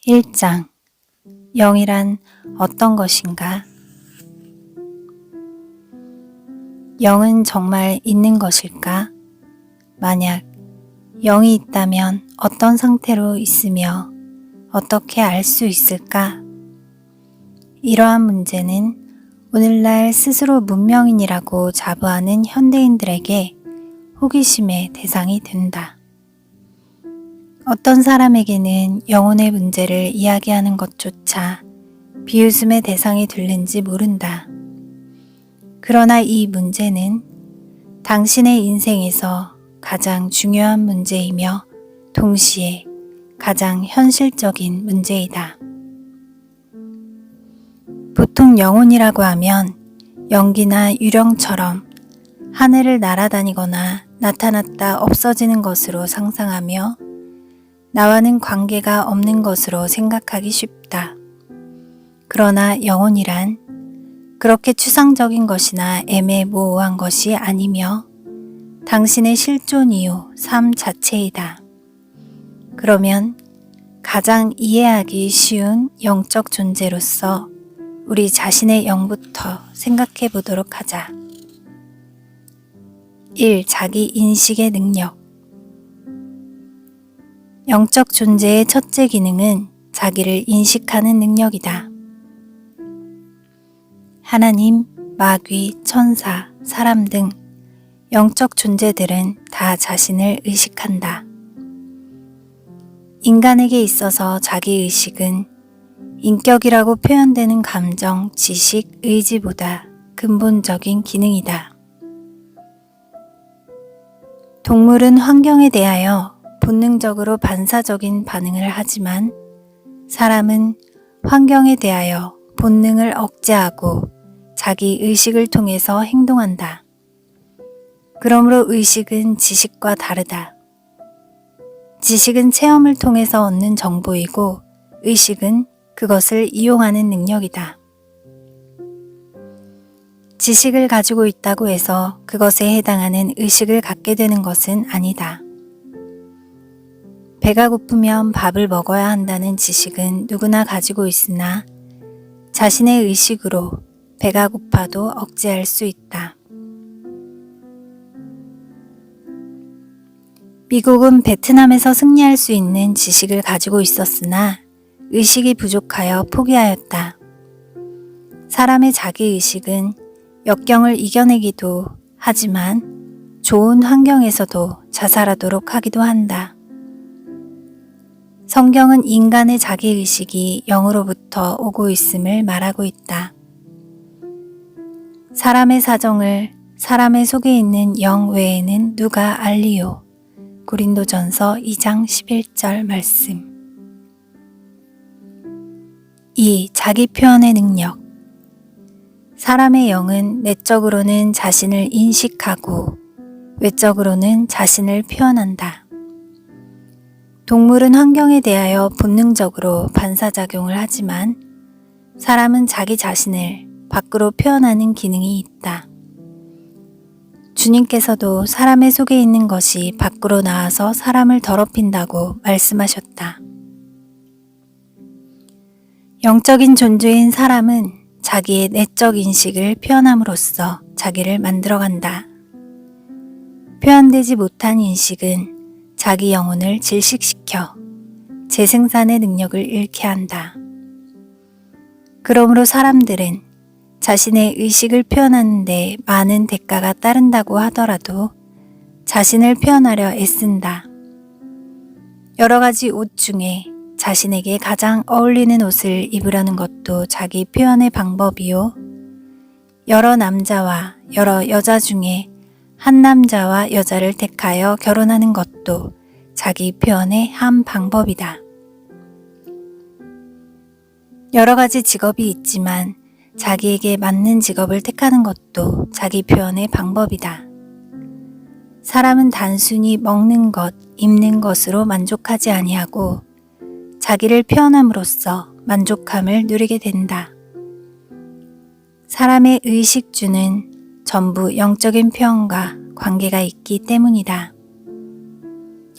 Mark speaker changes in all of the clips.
Speaker 1: 1장 영이란 어떤 것인가? 영은 정말 있는 것일까? 만약 영이 있다면 어떤 상태로 있으며 어떻게 알 수 있을까? 이러한 문제는 오늘날 스스로 문명인이라고 자부하는 현대인들에게 호기심의 대상이 된다. 어떤 사람에게는 영혼의 문제를 이야기하는 것조차 비웃음의 대상이 될는지 모른다. 그러나 이 문제는 당신의 인생에서 가장 중요한 문제이며 동시에 가장 현실적인 문제이다. 보통 영혼이라고 하면 연기나 유령처럼 하늘을 날아다니거나 나타났다 없어지는 것으로 상상하며 나와는 관계가 없는 것으로 생각하기 쉽다. 그러나 영혼이란 그렇게 추상적인 것이나 애매모호한 것이 아니며 당신의 실존 이유, 삶 자체이다. 그러면 가장 이해하기 쉬운 영적 존재로서 우리 자신의 영부터 생각해 보도록 하자. 1. 자기 인식의 능력. 영적 존재의 첫째 기능은 자기를 인식하는 능력이다. 하나님, 마귀, 천사, 사람 등 영적 존재들은 다 자신을 의식한다. 인간에게 있어서 자기의식은 인격이라고 표현되는 감정, 지식, 의지보다 근본적인 기능이다. 동물은 환경에 대하여 본능적으로 반사적인 반응을 하지만 사람은 환경에 대하여 본능을 억제하고 자기 의식을 통해서 행동한다. 그러므로 의식은 지식과 다르다. 지식은 체험을 통해서 얻는 정보이고 의식은 그것을 이용하는 능력이다. 지식을 가지고 있다고 해서 그것에 해당하는 의식을 갖게 되는 것은 아니다. 배가 고프면 밥을 먹어야 한다는 지식은 누구나 가지고 있으나 자신의 의식으로 배가 고파도 억제할 수 있다. 미국은 베트남에서 승리할 수 있는 지식을 가지고 있었으나 의식이 부족하여 포기하였다. 사람의 자기의식은 역경을 이겨내기도 하지만 좋은 환경에서도 자살하도록 하기도 한다. 성경은 인간의 자기의식이 영으로부터 오고 있음을 말하고 있다. 사람의 사정을 사람의 속에 있는 영 외에는 누가 알리요? 고린도전서 2장 11절 말씀. 2. 자기 표현의 능력. 사람의 영은 내적으로는 자신을 인식하고 외적으로는 자신을 표현한다. 동물은 환경에 대하여 본능적으로 반사작용을 하지만 사람은 자기 자신을 밖으로 표현하는 기능이 있다. 주님께서도 사람의 속에 있는 것이 밖으로 나와서 사람을 더럽힌다고 말씀하셨다. 영적인 존재인 사람은 자기의 내적 인식을 표현함으로써 자기를 만들어간다. 표현되지 못한 인식은 자기 영혼을 질식시켜 재생산의 능력을 잃게 한다. 그러므로 사람들은 자신의 의식을 표현하는데 많은 대가가 따른다고 하더라도 자신을 표현하려 애쓴다. 여러 가지 옷 중에 자신에게 가장 어울리는 옷을 입으려는 것도 자기 표현의 방법이요. 여러 남자와 여러 여자 중에 한 남자와 여자를 택하여 결혼하는 것도 자기 표현의 한 방법이다. 여러 가지 직업이 있지만 자기에게 맞는 직업을 택하는 것도 자기 표현의 방법이다. 사람은 단순히 먹는 것, 입는 것으로 만족하지 아니하고 자기를 표현함으로써 만족함을 누리게 된다. 사람의 의식주는 전부 영적인 표현과 관계가 있기 때문이다.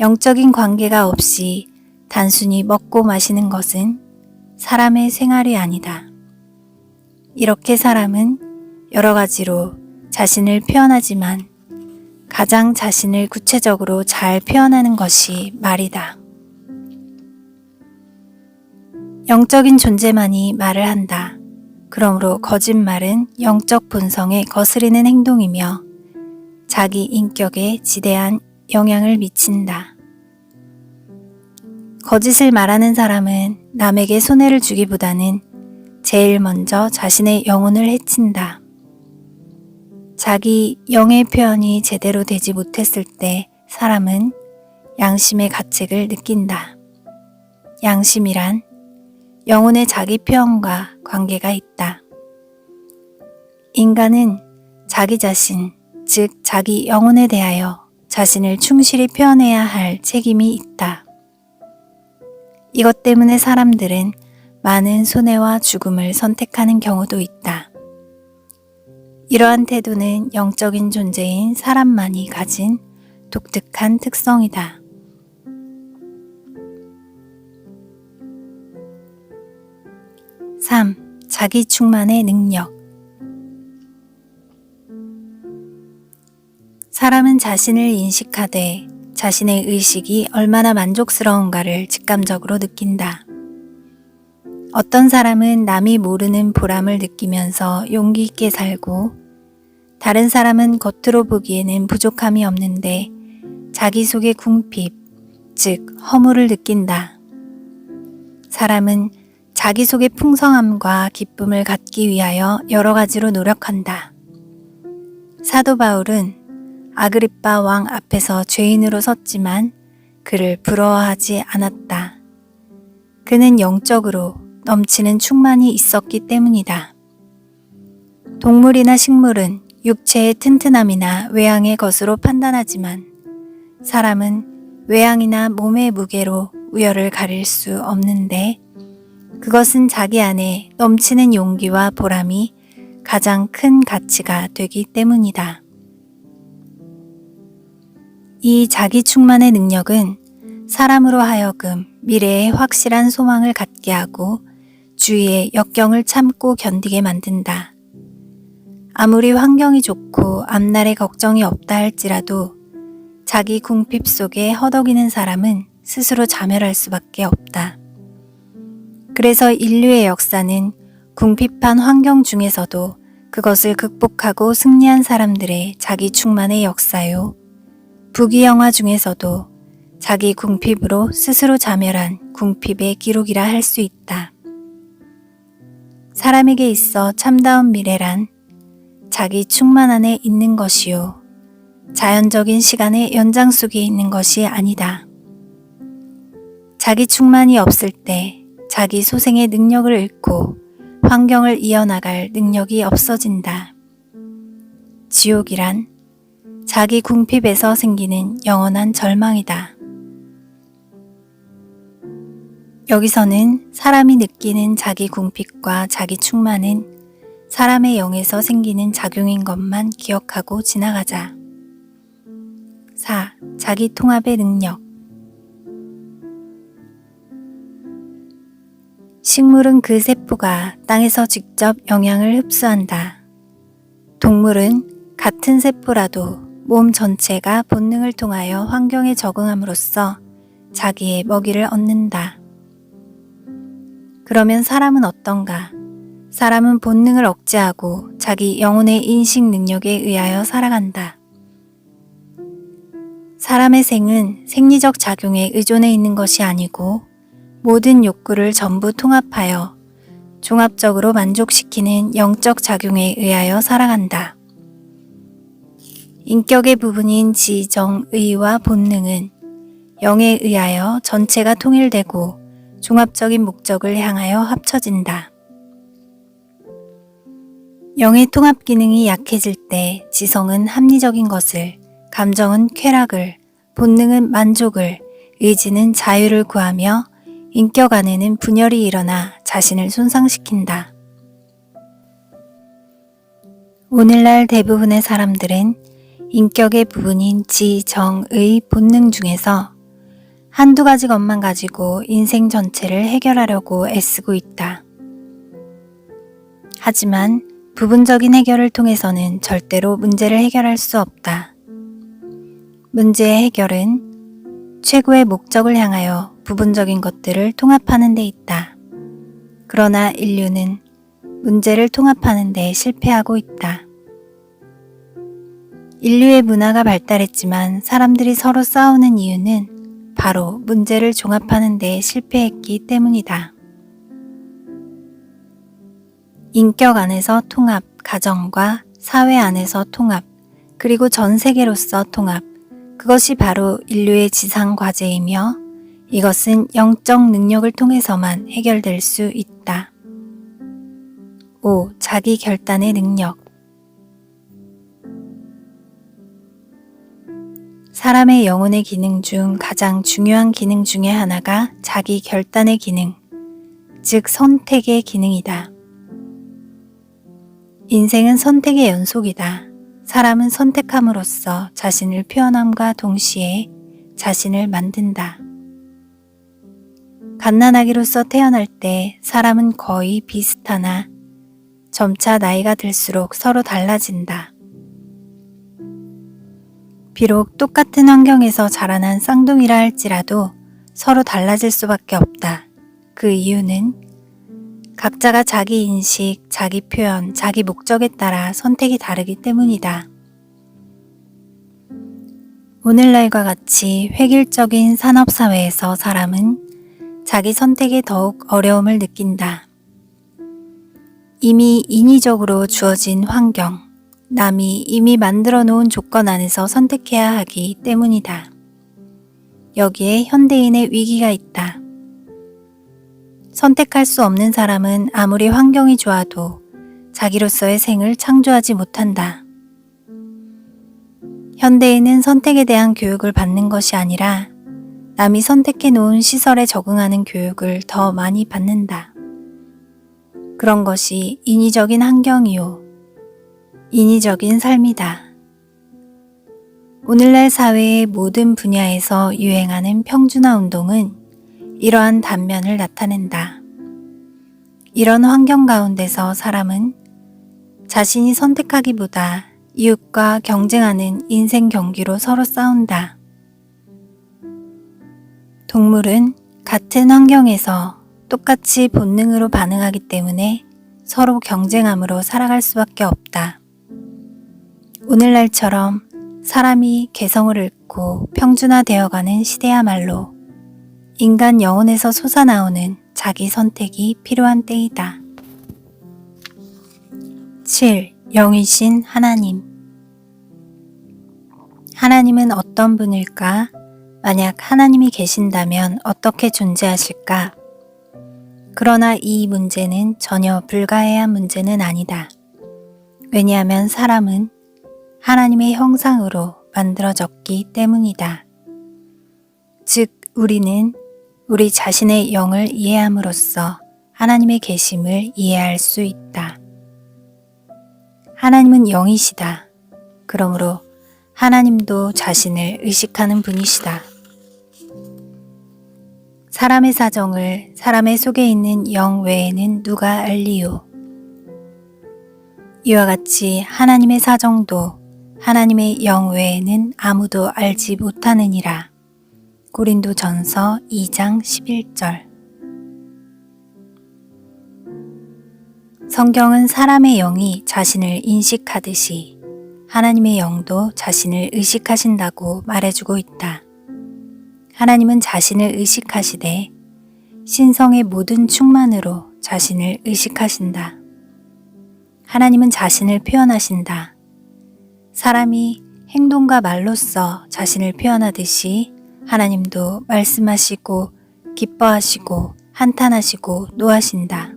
Speaker 1: 영적인 관계가 없이 단순히 먹고 마시는 것은 사람의 생활이 아니다. 이렇게 사람은 여러 가지로 자신을 표현하지만 가장 자신을 구체적으로 잘 표현하는 것이 말이다. 영적인 존재만이 말을 한다. 그러므로 거짓말은 영적 본성에 거스리는 행동이며 자기 인격에 지대한 영향을 미친다. 거짓을 말하는 사람은 남에게 손해를 주기보다는 제일 먼저 자신의 영혼을 해친다. 자기 영의 표현이 제대로 되지 못했을 때 사람은 양심의 가책을 느낀다. 양심이란 영혼의 자기 표현과 관계가 있다. 인간은 자기 자신, 즉 자기 영혼에 대하여 자신을 충실히 표현해야 할 책임이 있다. 이것 때문에 사람들은 많은 손해와 죽음을 선택하는 경우도 있다. 이러한 태도는 영적인 존재인 사람만이 가진 독특한 특성이다. 3. 자기 충만의 능력. 사람은 자신을 인식하되 자신의 의식이 얼마나 만족스러운가를 직감적으로 느낀다. 어떤 사람은 남이 모르는 보람을 느끼면서 용기 있게 살고 다른 사람은 겉으로 보기에는 부족함이 없는데 자기 속의 궁핍, 즉 허물을 느낀다. 사람은 자기 속의 풍성함과 기쁨을 갖기 위하여 여러 가지로 노력한다. 사도 바울은 아그리빠 왕 앞에서 죄인으로 섰지만 그를 부러워하지 않았다. 그는 영적으로 넘치는 충만이 있었기 때문이다. 동물이나 식물은 육체의 튼튼함이나 외양의 것으로 판단하지만 사람은 외양이나 몸의 무게로 우열을 가릴 수 없는데 그것은 자기 안에 넘치는 용기와 보람이 가장 큰 가치가 되기 때문이다. 이 자기 충만의 능력은 사람으로 하여금 미래에 확실한 소망을 갖게 하고 주위의 역경을 참고 견디게 만든다. 아무리 환경이 좋고 앞날에 걱정이 없다 할지라도 자기 궁핍 속에 허덕이는 사람은 스스로 자멸할 수밖에 없다. 그래서 인류의 역사는 궁핍한 환경 중에서도 그것을 극복하고 승리한 사람들의 자기 충만의 역사요. 부귀영화 중에서도 자기 궁핍으로 스스로 자멸한 궁핍의 기록이라 할 수 있다. 사람에게 있어 참다운 미래란 자기 충만 안에 있는 것이요. 자연적인 시간의 연장 속에 있는 것이 아니다. 자기 충만이 없을 때 자기 소생의 능력을 잃고 환경을 이어나갈 능력이 없어진다. 지옥이란 자기 궁핍에서 생기는 영원한 절망이다. 여기서는 사람이 느끼는 자기 궁핍과 자기 충만은 사람의 영에서 생기는 작용인 것만 기억하고 지나가자. 4. 자기 통합의 능력. 식물은 그 세포가 땅에서 직접 영양을 흡수한다. 동물은 같은 세포라도 몸 전체가 본능을 통하여 환경에 적응함으로써 자기의 먹이를 얻는다. 그러면 사람은 어떤가? 사람은 본능을 억제하고 자기 영혼의 인식 능력에 의하여 살아간다. 사람의 생은 생리적 작용에 의존해 있는 것이 아니고 모든 욕구를 전부 통합하여 종합적으로 만족시키는 영적 작용에 의하여 살아간다. 인격의 부분인 지, 정, 의와 본능은 영에 의하여 전체가 통일되고 종합적인 목적을 향하여 합쳐진다. 영의 통합 기능이 약해질 때 지성은 합리적인 것을, 감정은 쾌락을, 본능은 만족을, 의지는 자유를 구하며 인격 안에는 분열이 일어나 자신을 손상시킨다. 오늘날 대부분의 사람들은 인격의 부분인 지, 정, 의, 본능 중에서 한두 가지 것만 가지고 인생 전체를 해결하려고 애쓰고 있다. 하지만 부분적인 해결을 통해서는 절대로 문제를 해결할 수 없다. 문제의 해결은 최고의 목적을 향하여 부분적인 것들을 통합하는 데 있다. 그러나 인류는 문제를 통합하는 데 실패하고 있다. 인류의 문화가 발달했지만 사람들이 서로 싸우는 이유는 바로 문제를 종합하는 데 실패했기 때문이다. 인격 안에서 통합, 가정과 사회 안에서 통합, 그리고 전 세계로서 통합, 그것이 바로 인류의 지상 과제이며 이것은 영적 능력을 통해서만 해결될 수 있다. 5. 자기 결단의 능력. 사람의 영혼의 기능 중 가장 중요한 기능 중에 하나가 자기 결단의 기능, 즉 선택의 기능이다. 인생은 선택의 연속이다. 사람은 선택함으로써 자신을 표현함과 동시에 자신을 만든다. 갓난아기로서 태어날 때 사람은 거의 비슷하나 점차 나이가 들수록 서로 달라진다. 비록 똑같은 환경에서 자라난 쌍둥이라 할지라도 서로 달라질 수밖에 없다. 그 이유는 각자가 자기 인식, 자기 표현, 자기 목적에 따라 선택이 다르기 때문이다. 오늘날과 같이 획일적인 산업사회에서 사람은 자기 선택에 더욱 어려움을 느낀다. 이미 인위적으로 주어진 환경, 남이 이미 만들어 놓은 조건 안에서 선택해야 하기 때문이다. 여기에 현대인의 위기가 있다. 선택할 수 없는 사람은 아무리 환경이 좋아도 자기로서의 생을 창조하지 못한다. 현대인은 선택에 대한 교육을 받는 것이 아니라 남이 선택해 놓은 시설에 적응하는 교육을 더 많이 받는다. 그런 것이 인위적인 환경이요. 인위적인 삶이다. 오늘날 사회의 모든 분야에서 유행하는 평준화 운동은 이러한 단면을 나타낸다. 이런 환경 가운데서 사람은 자신이 선택하기보다 이웃과 경쟁하는 인생 경기로 서로 싸운다. 동물은 같은 환경에서 똑같이 본능으로 반응하기 때문에 서로 경쟁함으로 살아갈 수밖에 없다. 오늘날처럼 사람이 개성을 잃고 평준화되어가는 시대야말로 인간 영혼에서 솟아나오는 자기 선택이 필요한 때이다. 7. 영이신 하나님. 하나님은 어떤 분일까? 만약 하나님이 계신다면 어떻게 존재하실까? 그러나 이 문제는 전혀 불가해한 문제는 아니다. 왜냐하면 사람은 하나님의 형상으로 만들어졌기 때문이다. 즉, 우리는 우리 자신의 영을 이해함으로써 하나님의 계심을 이해할 수 있다. 하나님은 영이시다. 그러므로 하나님도 자신을 의식하는 분이시다. 사람의 사정을 사람의 속에 있는 영 외에는 누가 알리요? 이와 같이 하나님의 사정도 하나님의 영 외에는 아무도 알지 못하느니라. 고린도전서 2장 11절. 성경은 사람의 영이 자신을 인식하듯이 하나님의 영도 자신을 의식하신다고 말해주고 있다. 하나님은 자신을 의식하시되 신성의 모든 충만으로 자신을 의식하신다. 하나님은 자신을 표현하신다. 사람이 행동과 말로써 자신을 표현하듯이 하나님도 말씀하시고 기뻐하시고 한탄하시고 노하신다.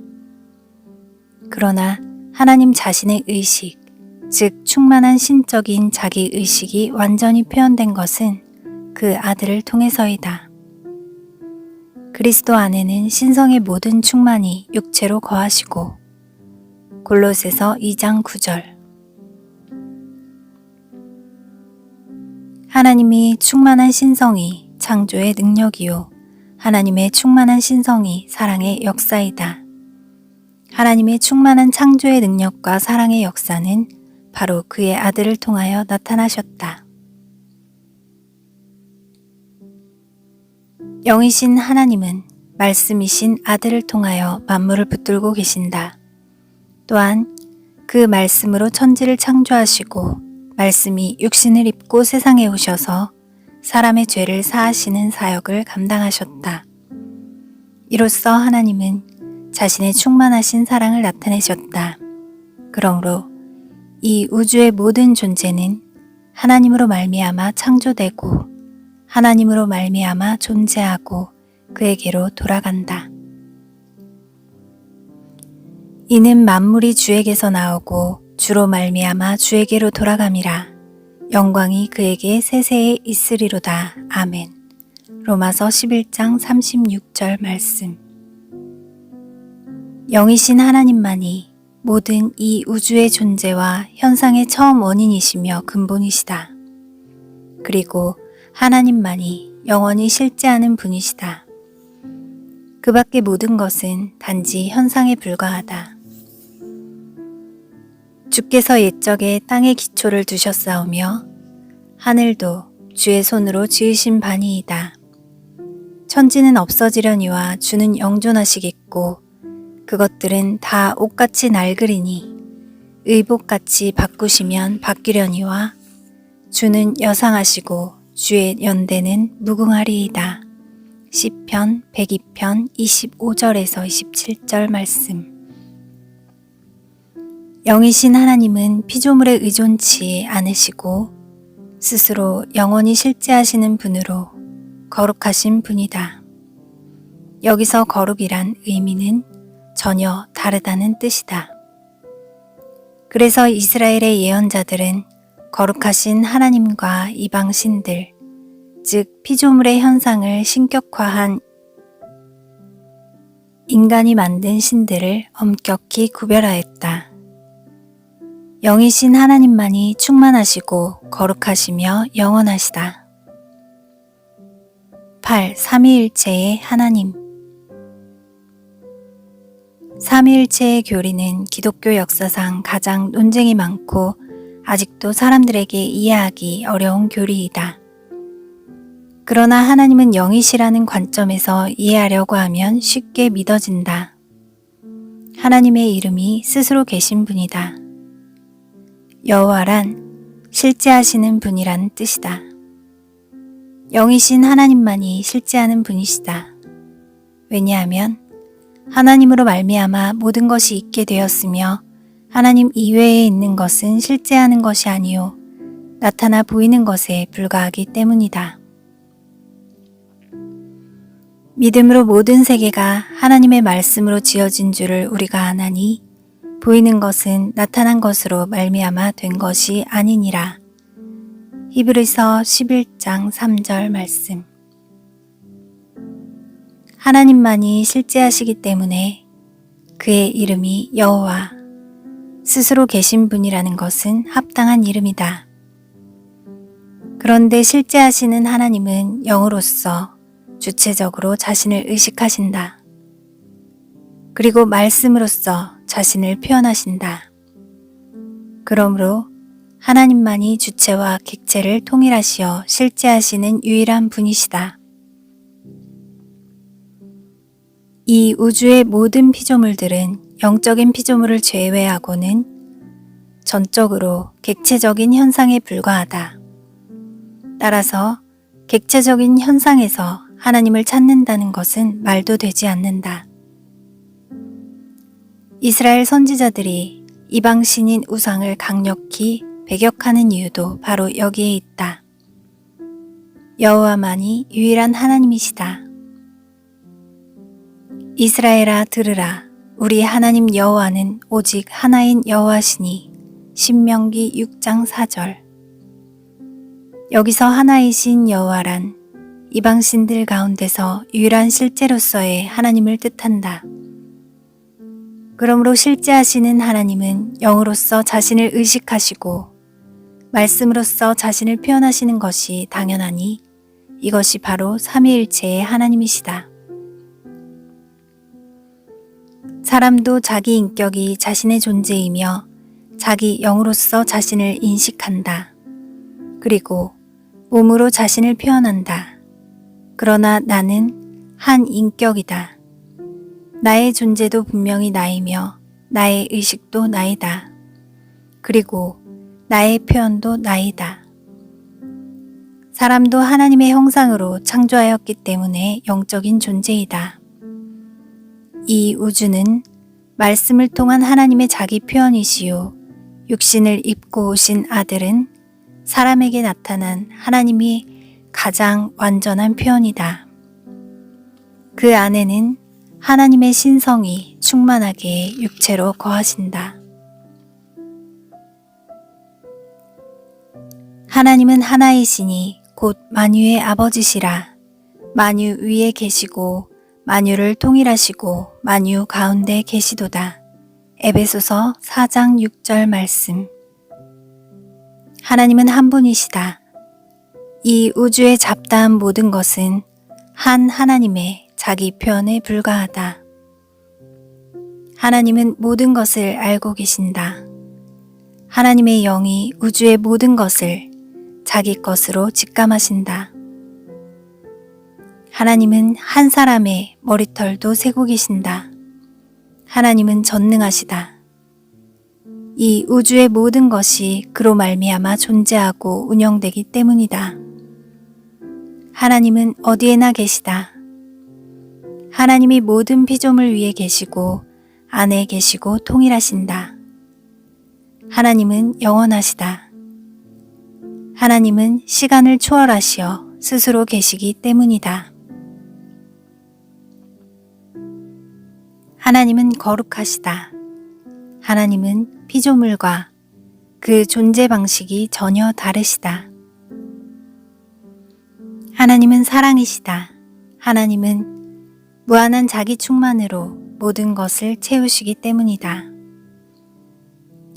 Speaker 1: 그러나 하나님 자신의 의식, 즉 충만한 신적인 자기 의식이 완전히 표현된 것은 그 아들을 통해서이다. 그리스도 안에는 신성의 모든 충만이 육체로 거하시고 골로새서 2장 9절. 하나님이 충만한 신성이 창조의 능력이요 하나님의 충만한 신성이 사랑의 역사이다. 하나님의 충만한 창조의 능력과 사랑의 역사는 바로 그의 아들을 통하여 나타나셨다. 영이신 하나님은 말씀이신 아들을 통하여 만물을 붙들고 계신다. 또한 그 말씀으로 천지를 창조하시고 말씀이 육신을 입고 세상에 오셔서 사람의 죄를 사하시는 사역을 감당하셨다. 이로써 하나님은 자신의 충만하신 사랑을 나타내셨다. 그러므로 이 우주의 모든 존재는 하나님으로 말미암아 창조되고 하나님으로 말미암아 존재하고 그에게로 돌아간다. 이는 만물이 주에게서 나오고 주로 말미암아 주에게로 돌아감이라. 영광이 그에게 세세에 있으리로다. 아멘. 로마서 11장 36절 말씀. 영이신 하나님만이 모든 이 우주의 존재와 현상의 처음 원인이시며 근본이시다. 그리고 하나님만이 영원히 실제하는 분이시다. 그 밖의 모든 것은 단지 현상에 불과하다. 주께서 옛적에 땅에 기초를 두셨사오며 하늘도 주의 손으로 지으신 바니이다. 천지는 없어지려니와 주는 영존하시겠고 그것들은 다 옷같이 낡으리니 의복같이 바꾸시면 바뀌려니와 주는 여상하시고 주의 연대는 무궁하리이다. 시편 102편 25절에서 27절 말씀. 영이신 하나님은 피조물에 의존치 않으시고 스스로 영원히 실제하시는 분으로 거룩하신 분이다. 여기서 거룩이란 의미는 전혀 다르다는 뜻이다. 그래서 이스라엘의 예언자들은 거룩하신 하나님과 이방신들, 즉 피조물의 현상을 신격화한 인간이 만든 신들을 엄격히 구별하였다. 영이신 하나님만이 충만하시고 거룩하시며 영원하시다. 8. 삼위일체의 하나님. 삼위일체의 교리는 기독교 역사상 가장 논쟁이 많고 아직도 사람들에게 이해하기 어려운 교리이다. 그러나 하나님은 영이시라는 관점에서 이해하려고 하면 쉽게 믿어진다. 하나님의 이름이 스스로 계신 분이다. 여호와란 실제하시는 분이란 뜻이다. 영이신 하나님만이 실제하는 분이시다. 왜냐하면 하나님으로 말미암아 모든 것이 있게 되었으며 하나님 이외에 있는 것은 실제하는 것이 아니요 나타나 보이는 것에 불과하기 때문이다. 믿음으로 모든 세계가 하나님의 말씀으로 지어진 줄을 우리가 아나니 보이는 것은 나타난 것으로 말미암아 된 것이 아니니라. 히브리서 11장 3절 말씀. 하나님만이 실제하시기 때문에 그의 이름이 여호와, 스스로 계신 분이라는 것은 합당한 이름이다. 그런데 실제하시는 하나님은 영으로서 주체적으로 자신을 의식하신다. 그리고 말씀으로써 자신을 표현하신다. 그러므로 하나님만이 주체와 객체를 통일하시어 실제하시는 유일한 분이시다. 이 우주의 모든 피조물들은 영적인 피조물을 제외하고는 전적으로 객체적인 현상에 불과하다. 따라서 객체적인 현상에서 하나님을 찾는다는 것은 말도 되지 않는다. 이스라엘 선지자들이 이방신인 우상을 강력히 배격하는 이유도 바로 여기에 있다. 여호와만이 유일한 하나님이시다. 이스라엘아 들으라. 우리 하나님 여호와는 오직 하나인 여호와시니. 신명기 6장 4절. 여기서 하나이신 여호와란 이방신들 가운데서 유일한 실제로서의 하나님을 뜻한다. 그러므로 실제하시는 하나님은 영으로서 자신을 의식하시고 말씀으로써 자신을 표현하시는 것이 당연하니 이것이 바로 삼위일체의 하나님이시다. 사람도 자기 인격이 자신의 존재이며 자기 영으로서 자신을 인식한다. 그리고 몸으로 자신을 표현한다. 그러나 나는 한 인격이다. 나의 존재도 분명히 나이며 나의 의식도 나이다. 그리고 나의 표현도 나이다. 사람도 하나님의 형상으로 창조하였기 때문에 영적인 존재이다. 이 우주는 말씀을 통한 하나님의 자기 표현이시요 육신을 입고 오신 아들은 사람에게 나타난 하나님이 가장 완전한 표현이다. 그 안에는 하나님의 신성이 충만하게 육체로 거하신다. 하나님은 하나이시니 곧 만유의 아버지시라. 만유 위에 계시고 만유를 통일하시고 만유 가운데 계시도다. 에베소서 4장 6절 말씀. 하나님은 한 분이시다. 이 우주에 잡다한 모든 것은 한 하나님의 자기 표현에 불과하다. 하나님은 모든 것을 알고 계신다. 하나님의 영이 우주의 모든 것을 자기 것으로 직감하신다. 하나님은 한 사람의 머리털도 세고 계신다. 하나님은 전능하시다. 이 우주의 모든 것이 그로 말미암아 존재하고 운영되기 때문이다. 하나님은 어디에나 계시다. 하나님이 모든 피조물 위에 계시고 안에 계시고 통일하신다. 하나님은 영원하시다. 하나님은 시간을 초월하시어 스스로 계시기 때문이다. 하나님은 거룩하시다. 하나님은 피조물과 그 존재 방식이 전혀 다르시다. 하나님은 사랑이시다. 하나님은 무한한 자기 충만으로 모든 것을 채우시기 때문이다.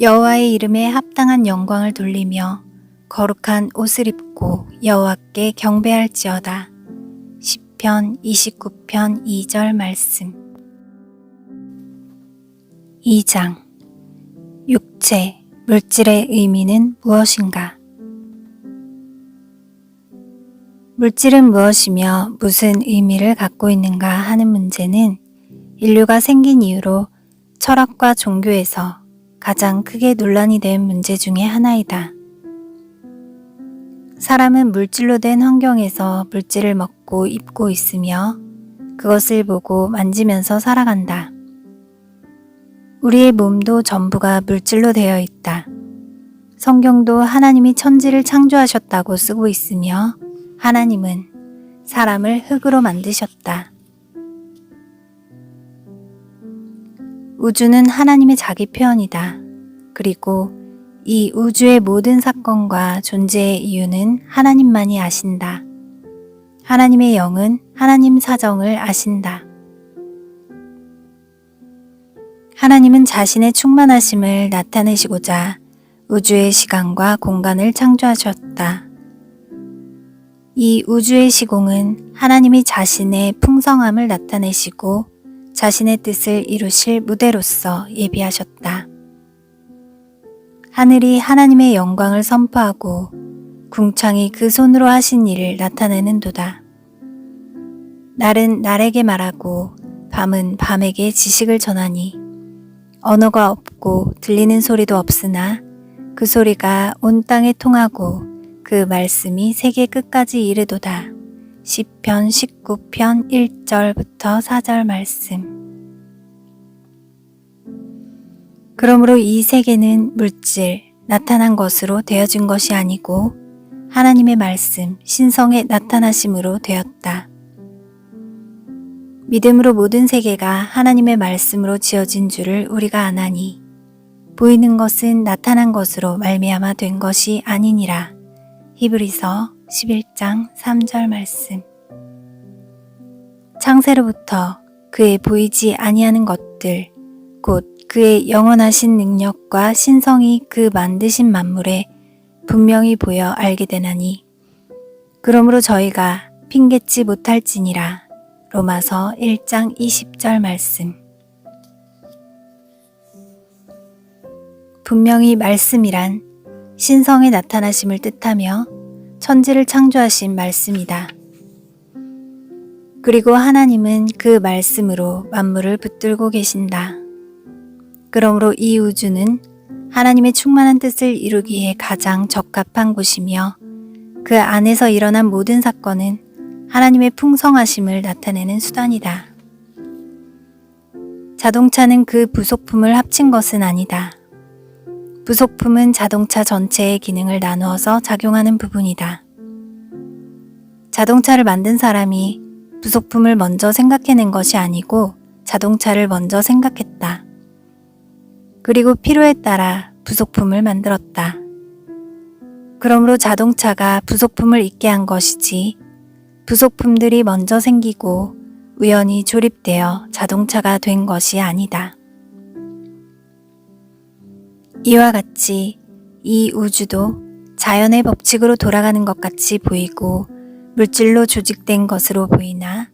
Speaker 1: 여호와의 이름에 합당한 영광을 돌리며 거룩한 옷을 입고 여호와께 경배할지어다. 시편 29편 2절 말씀. 2장 육체, 물질의 의미는 무엇인가? 물질은 무엇이며 무슨 의미를 갖고 있는가 하는 문제는 인류가 생긴 이후로 철학과 종교에서 가장 크게 논란이 된 문제 중의 하나이다. 사람은 물질로 된 환경에서 물질을 먹고 입고 있으며 그것을 보고 만지면서 살아간다. 우리의 몸도 전부가 물질로 되어 있다. 성경도 하나님이 천지를 창조하셨다고 쓰고 있으며 하나님은 사람을 흙으로 만드셨다. 우주는 하나님의 자기 표현이다. 그리고 이 우주의 모든 사건과 존재의 이유는 하나님만이 아신다. 하나님의 영은 하나님 사정을 아신다. 하나님은 자신의 충만하심을 나타내시고자 우주의 시간과 공간을 창조하셨다. 이 우주의 시공은 하나님이 자신의 풍성함을 나타내시고 자신의 뜻을 이루실 무대로서 예비하셨다. 하늘이 하나님의 영광을 선포하고 궁창이 그 손으로 하신 일을 나타내는 도다. 날은 날에게 말하고 밤은 밤에게 지식을 전하니 언어가 없고 들리는 소리도 없으나 그 소리가 온 땅에 통하고 그 말씀이 세계 끝까지 이르도다. 시편 19편 1절부터 4절 말씀. 그러므로 이 세계는 물질, 나타난 것으로 되어진 것이 아니고 하나님의 말씀, 신성의 나타나심으로 되었다. 믿음으로 모든 세계가 하나님의 말씀으로 지어진 줄을 우리가 아나니 보이는 것은 나타난 것으로 말미암아 된 것이 아니니라. 히브리서 11장 3절 말씀. 창세로부터 그의 보이지 아니하는 것들, 곧 그의 영원하신 능력과 신성이 그 만드신 만물에 분명히 보여 알게 되나니, 그러므로 저희가 핑계치 못할지니라. 로마서 1장 20절 말씀. 분명히 말씀이란 신성의 나타나심을 뜻하며 천지를 창조하신 말씀이다. 그리고 하나님은 그 말씀으로 만물을 붙들고 계신다. 그러므로 이 우주는 하나님의 충만한 뜻을 이루기에 가장 적합한 곳이며 그 안에서 일어난 모든 사건은 하나님의 풍성하심을 나타내는 수단이다. 자동차는 그 부속품을 합친 것은 아니다. 부속품은 자동차 전체의 기능을 나누어서 작용하는 부분이다. 자동차를 만든 사람이 부속품을 먼저 생각해낸 것이 아니고 자동차를 먼저 생각했다. 그리고 필요에 따라 부속품을 만들었다. 그러므로 자동차가 부속품을 있게 한 것이지 부속품들이 먼저 생기고 우연히 조립되어 자동차가 된 것이 아니다. 이와 같이 이 우주도 자연의 법칙으로 돌아가는 것 같이 보이고 물질로 조직된 것으로 보이나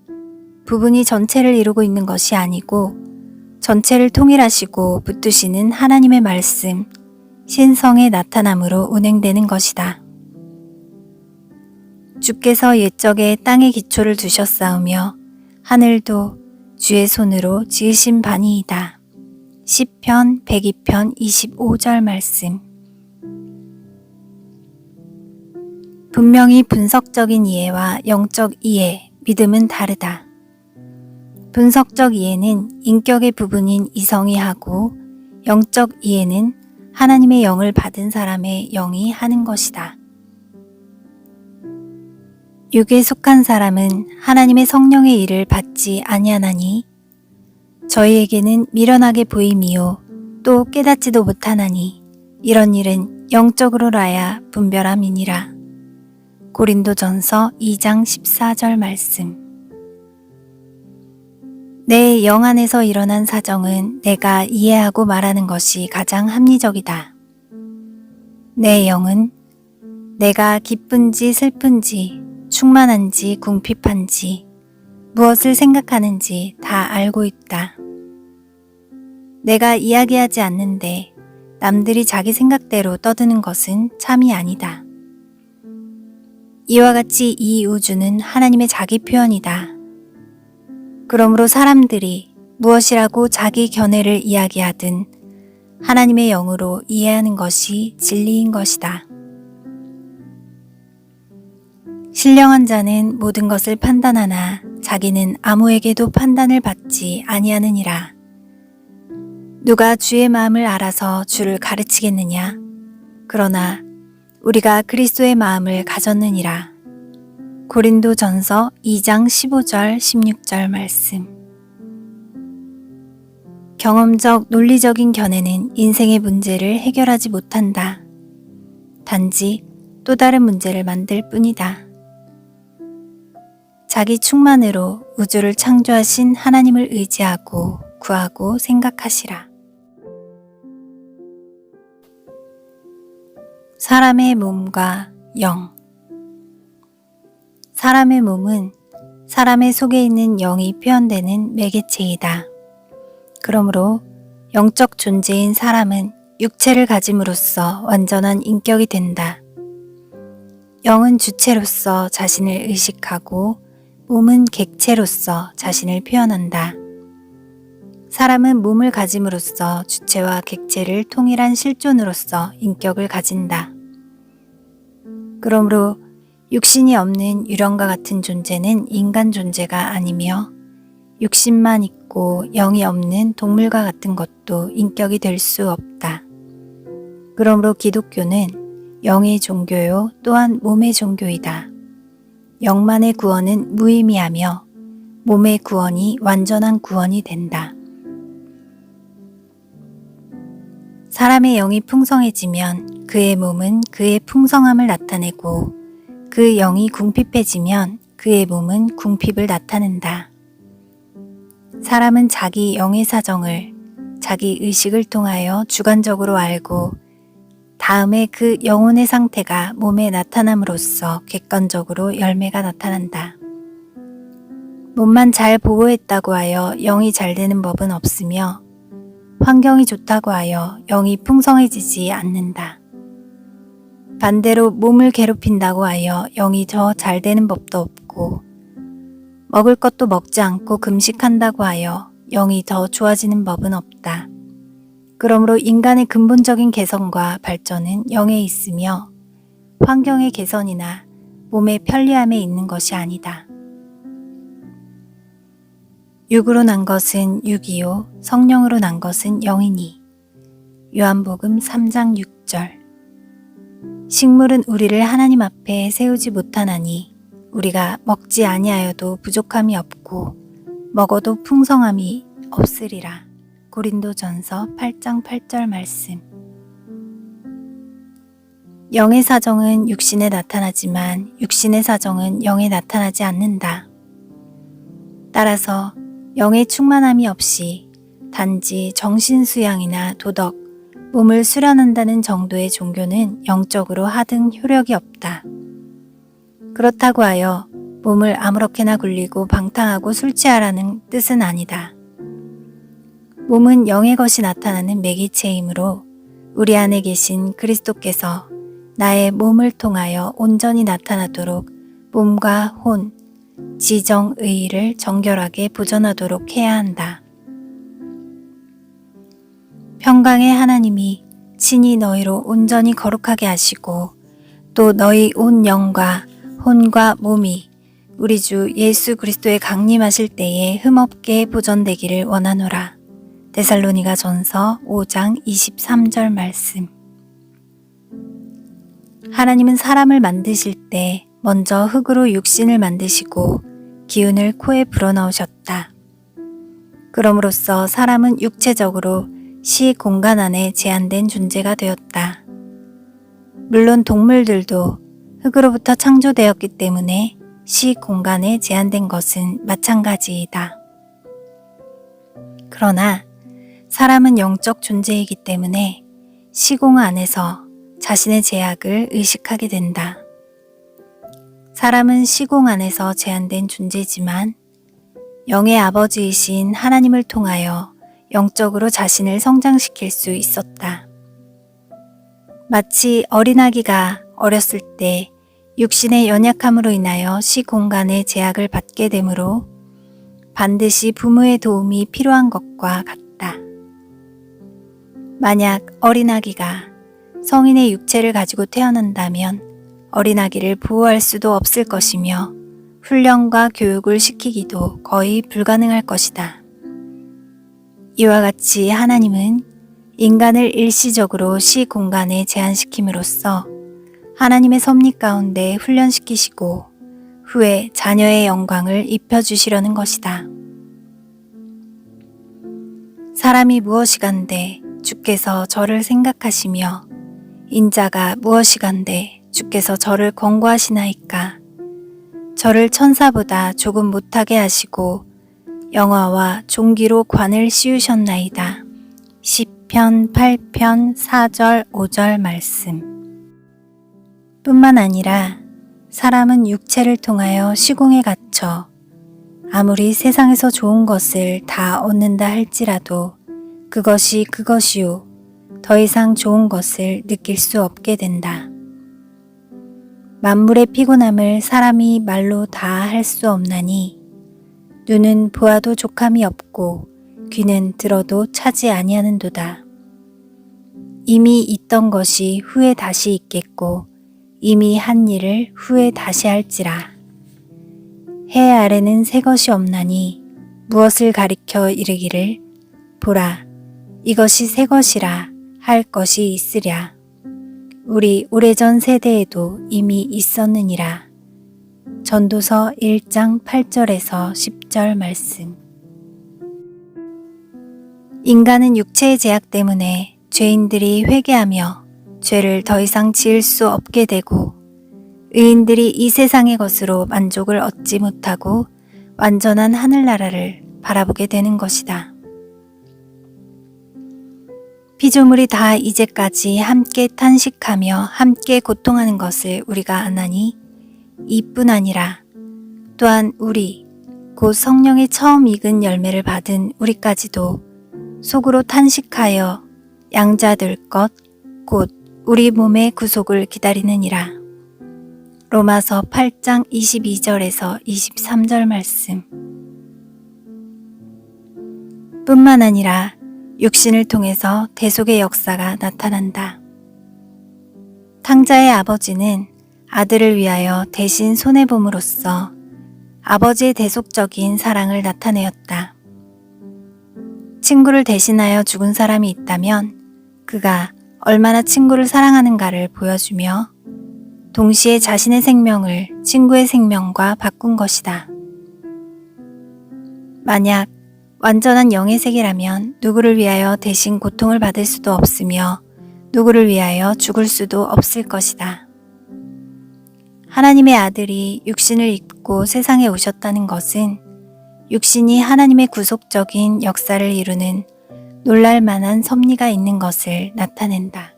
Speaker 1: 부분이 전체를 이루고 있는 것이 아니고 전체를 통일하시고 붙드시는 하나님의 말씀, 신성의 나타남으로 운행되는 것이다. 주께서 옛적에 땅에 기초를 두셨사오며 하늘도 주의 손으로 지으신 바니이다. 시편 102편 25절 말씀. 분명히 분석적인 이해와 영적 이해, 믿음은 다르다. 분석적 이해는 인격의 부분인 이성이 하고 영적 이해는 하나님의 영을 받은 사람의 영이 하는 것이다. 육에 속한 사람은 하나님의 성령의 일을 받지 아니하나니 저희에게는 미련하게 보임이요 또 깨닫지도 못하나니 이런 일은 영적으로라야 분별함이니라. 고린도전서 2장 14절 말씀. 내 영 안에서 일어난 사정은 내가 이해하고 말하는 것이 가장 합리적이다. 내 영은 내가 기쁜지 슬픈지 충만한지 궁핍한지 무엇을 생각하는지 다 알고 있다. 내가 이야기하지 않는데 남들이 자기 생각대로 떠드는 것은 참이 아니다. 이와 같이 이 우주는 하나님의 자기 표현이다. 그러므로 사람들이 무엇이라고 자기 견해를 이야기하든 하나님의 영으로 이해하는 것이 진리인 것이다. 신령한 자는 모든 것을 판단하나 자기는 아무에게도 판단을 받지 아니하느니라. 누가 주의 마음을 알아서 주를 가르치겠느냐? 그러나 우리가 그리스도의 마음을 가졌느니라. 고린도전서 2장 15절 16절 말씀. 경험적 논리적인 견해는 인생의 문제를 해결하지 못한다. 단지 또 다른 문제를 만들 뿐이다. 자기 충만으로 우주를 창조하신 하나님을 의지하고 구하고 생각하시라. 사람의 몸과 영. 사람의 몸은 사람의 속에 있는 영이 표현되는 매개체이다. 그러므로 영적 존재인 사람은 육체를 가짐으로써 완전한 인격이 된다. 영은 주체로서 자신을 의식하고 몸은 객체로서 자신을 표현한다. 사람은 몸을 가짐으로써 주체와 객체를 통일한 실존으로서 인격을 가진다. 그러므로 육신이 없는 유령과 같은 존재는 인간 존재가 아니며 육신만 있고 영이 없는 동물과 같은 것도 인격이 될 수 없다. 그러므로 기독교는 영의 종교요 또한 몸의 종교이다. 영만의 구원은 무의미하며 몸의 구원이 완전한 구원이 된다. 사람의 영이 풍성해지면 그의 몸은 그의 풍성함을 나타내고 그 영이 궁핍해지면 그의 몸은 궁핍을 나타낸다. 사람은 자기 영의 사정을 자기 의식을 통하여 주관적으로 알고 다음에 그 영혼의 상태가 몸에 나타남으로써 객관적으로 열매가 나타난다. 몸만 잘 보호했다고 하여 영이 잘 되는 법은 없으며 환경이 좋다고 하여 영이 풍성해지지 않는다. 반대로 몸을 괴롭힌다고 하여 영이 더 잘 되는 법도 없고 먹을 것도 먹지 않고 금식한다고 하여 영이 더 좋아지는 법은 없다. 그러므로 인간의 근본적인 개선과 발전은 영에 있으며 환경의 개선이나 몸의 편리함에 있는 것이 아니다. 육으로 난 것은 육이요 성령으로 난 것은 영이니. 요한복음 3장 6절. 식물은 우리를 하나님 앞에 세우지 못하나니 우리가 먹지 아니하여도 부족함이 없고 먹어도 풍성함이 없으리라. 고린도전서 8장 8절 말씀. 영의 사정은 육신에 나타나지만 육신의 사정은 영에 나타나지 않는다. 따라서 영의 충만함이 없이 단지 정신수양이나 도덕, 몸을 수련한다는 정도의 종교는 영적으로 하등 효력이 없다. 그렇다고 하여 몸을 아무렇게나 굴리고 방탕하고 술 취하라는 뜻은 아니다. 몸은 영의 것이 나타나는 매개체이므로 우리 안에 계신 그리스도께서 나의 몸을 통하여 온전히 나타나도록 몸과 혼, 지정의를 정결하게 보존하도록 해야 한다. 평강의 하나님이 친히 너희로 온전히 거룩하게 하시고 또 너희 온 영과 혼과 몸이 우리 주 예수 그리스도의 강림하실 때에 흠없게 보존되기를 원하노라. 데살로니가 전서 5장 23절 말씀. 하나님은 사람을 만드실 때 먼저 흙으로 육신을 만드시고 기운을 코에 불어넣으셨다. 그럼으로써 사람은 육체적으로 시 공간 안에 제한된 존재가 되었다. 물론 동물들도 흙으로부터 창조되었기 때문에 시 공간에 제한된 것은 마찬가지이다. 그러나 사람은 영적 존재이기 때문에 시공 안에서 자신의 제약을 의식하게 된다. 사람은 시공 안에서 제한된 존재지만 영의 아버지이신 하나님을 통하여 영적으로 자신을 성장시킬 수 있었다. 마치 어린아기가 어렸을 때 육신의 연약함으로 인하여 시공간의 제약을 받게 되므로 반드시 부모의 도움이 필요한 것과 같다. 만약 어린아기가 성인의 육체를 가지고 태어난다면 어린아기를 보호할 수도 없을 것이며 훈련과 교육을 시키기도 거의 불가능할 것이다. 이와 같이 하나님은 인간을 일시적으로 시 공간에 제한시킴으로써 하나님의 섭리 가운데 훈련시키시고 후에 자녀의 영광을 입혀주시려는 것이다. 사람이 무엇이간데 주께서 저를 생각하시며 인자가 무엇이간데 주께서 저를 권고하시나이까. 저를 천사보다 조금 못하게 하시고 영화와 종기로 관을 씌우셨나이다. 시편 8편 4절 5절 말씀. 뿐만 아니라 사람은 육체를 통하여 시공에 갇혀 아무리 세상에서 좋은 것을 다 얻는다 할지라도 그것이 그것이요 더 이상 좋은 것을 느낄 수 없게 된다. 만물의 피곤함을 사람이 말로 다 할 수 없나니 눈은 보아도 족함이 없고 귀는 들어도 차지 아니하는도다. 이미 있던 것이 후에 다시 있겠고 이미 한 일을 후에 다시 할지라. 해 아래는 새 것이 없나니 무엇을 가리켜 이르기를 보라 이것이 새 것이라 할 것이 있으랴. 우리 오래전 세대에도 이미 있었느니라. 전도서 1장 8절에서 10절 말씀. 인간은 육체의 제약 때문에 죄인들이 회개하며 죄를 더 이상 지을 수 없게 되고 의인들이 이 세상의 것으로 만족을 얻지 못하고 완전한 하늘나라를 바라보게 되는 것이다. 피조물이 다 이제까지 함께 탄식하며 함께 고통하는 것을 우리가 아나니 이뿐 아니라 또한 우리 곧 성령의 처음 익은 열매를 받은 우리까지도 속으로 탄식하여 양자될 것, 곧 우리 몸의 구속을 기다리느니라. 로마서 8장 22절에서 23절 말씀. 뿐만 아니라 육신을 통해서 대속의 역사가 나타난다. 탕자의 아버지는 아들을 위하여 대신 손해봄으로써 아버지의 대속적인 사랑을 나타내었다. 친구를 대신하여 죽은 사람이 있다면 그가 얼마나 친구를 사랑하는가를 보여주며 동시에 자신의 생명을 친구의 생명과 바꾼 것이다. 만약 완전한 영의 세계라면 누구를 위하여 대신 고통을 받을 수도 없으며 누구를 위하여 죽을 수도 없을 것이다. 하나님의 아들이 육신을 입고 세상에 오셨다는 것은 육신이 하나님의 구속적인 역사를 이루는 놀랄 만한 섭리가 있는 것을 나타낸다.